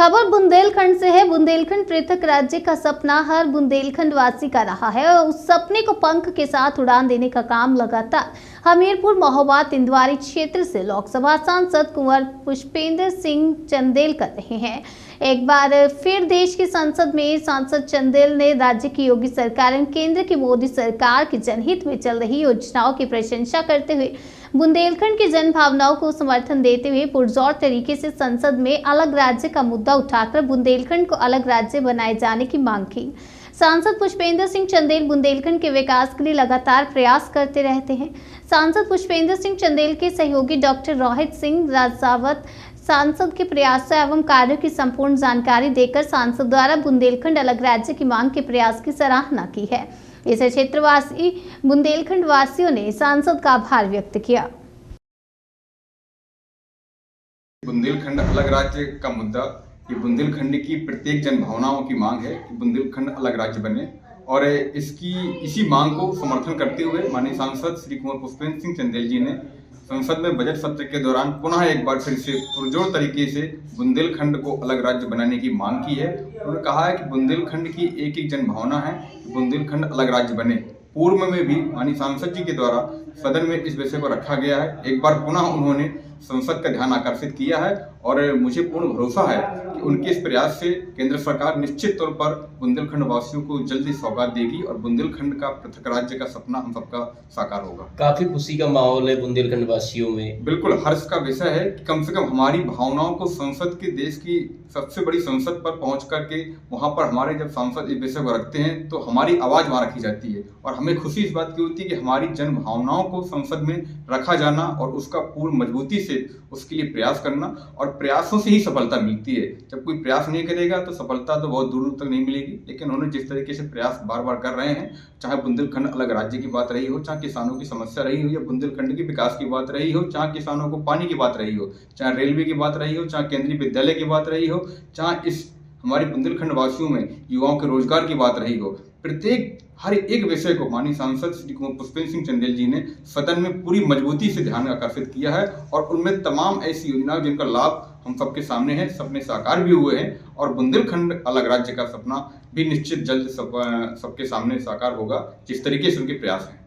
खबर बुंदेलखंड से है। बुंदेलखंड पृथक राज्य का सपना हर बुंदेलखंड वासी का रहा है और उस सपने को पंख के साथ उड़ान देने का काम लगातार हमीरपुर महोबा तिंदवारी क्षेत्र से लोकसभा सांसद कुंवर पुष्पेंद्र सिंह चंदेल कर रहे हैं। एक बार फिर देश की संसद में सांसद चंदेल ने राज्य की योगी सरकार एवं केंद्र की मोदी सरकार की जनहित में चल रही योजनाओं की प्रशंसा करते हुए बुंदेलखंड की जन भावनाओं को समर्थन देते हुए पुरजोर तरीके से संसद में अलग राज्य का मुद्दा उठाकर बुंदेलखंड को अलग राज्य बनाए जाने की मांग की। सांसद पुष्पेंद्र सिंह चंदेल बुंदेलखंड के विकास के लिए लगातार प्रयास करते रहते हैं। सांसद पुष्पेंद्र सिंह चंदेल के सहयोगी डॉक्टर रोहित सिंह राजावत सांसद के प्रयासों एवं कार्यों की संपूर्ण जानकारी देकर सांसद द्वारा बुंदेलखंड अलग राज्य की मांग के प्रयास की सराहना की है। इसे क्षेत्रवासी बुंदेलखंड वासियों ने सांसद का आभार व्यक्त किया। बुंदेलखंड अलग राज्य का मुद्दा ये बुंदेलखंड की प्रत्येक जन भावनाओं की मांग है कि बुंदेलखंड अलग राज्य बने और इसी मांग को समर्थन करते हुए माननीय सांसद श्री कुंवर पुष्पेंद्र सिंह चंदेल जी ने संसद में बजट सत्र के दौरान पुनः एक बार फिर से पुरजोर तरीके से बुंदेलखंड को अलग राज्य बनाने की मांग की है। उन्होंने कहा है कि बुंदेलखंड की एक जन भावना है कि बुंदेलखंड अलग राज्य बने। पूर्व में भी माननीय सांसद जी के द्वारा सदन में इस विषय को रखा गया है। एक बार पुनः उन्होंने संसद का ध्यान आकर्षित किया है और मुझे पूर्ण भरोसा है कि उनके इस प्रयास से केंद्र सरकार निश्चित तौर पर बुंदेलखंड वासियों को जल्दी सौगात देगी और बुंदेलखंड का पृथक राज्य का सपना हम सबका साकार होगा। काफी खुशी का माहौल है बुंदेलखंड वासियों में। बिल्कुल हर्ष का विषय है कि कम से कम हमारी भावनाओं को संसद के देश की सबसे बड़ी संसद पर पहुंच करके वहां पर हमारे जब सांसद इस विषय को रखते हैं तो हमारी आवाज वहां रखी जाती है और हमें खुशी इस बात की होती है कि हमारी जन भावनाओं को संसद में रखा जाना और उसका पूर्ण मजबूती से उसके लिए प्रयास करना और प्रयासों से ही सफलता मिलती है। जब कोई प्रयास नहीं करेगा तो सफलता तो बहुत दूर तक नहीं मिलेगी। लेकिन उन्होंने जिस तरीके से प्रयास बार बार कर रहे हैं, चाहे बुंदेलखंड अलग राज्य की बात रही हो, चाहे किसानों की समस्या रही हो या बुंदेलखंड के विकास की बात रही हो, चाहे किसानों को पानी की बात रही हो, चाहे रेलवे की बात रही हो, चाहे केंद्रीय विद्यालय की बात रही हो, चाहे इस हमारे बुंदेलखंड वासियों में युवाओं के रोजगार की बात रही हो, प्रत्येक हर एक विषय को माननीय सांसद श्री कुंवर पुष्पेंद्र सिंह चंदेल जी ने सदन में पूरी मजबूती से ध्यान आकर्षित किया है और उनमें तमाम ऐसी योजनाएं जिनका लाभ हम सबके सामने है, सपने साकार भी हुए हैं और बुंदेलखंड अलग राज्य का सपना भी निश्चित जल्द सबके सामने साकार होगा जिस तरीके से उनके प्रयास हैं।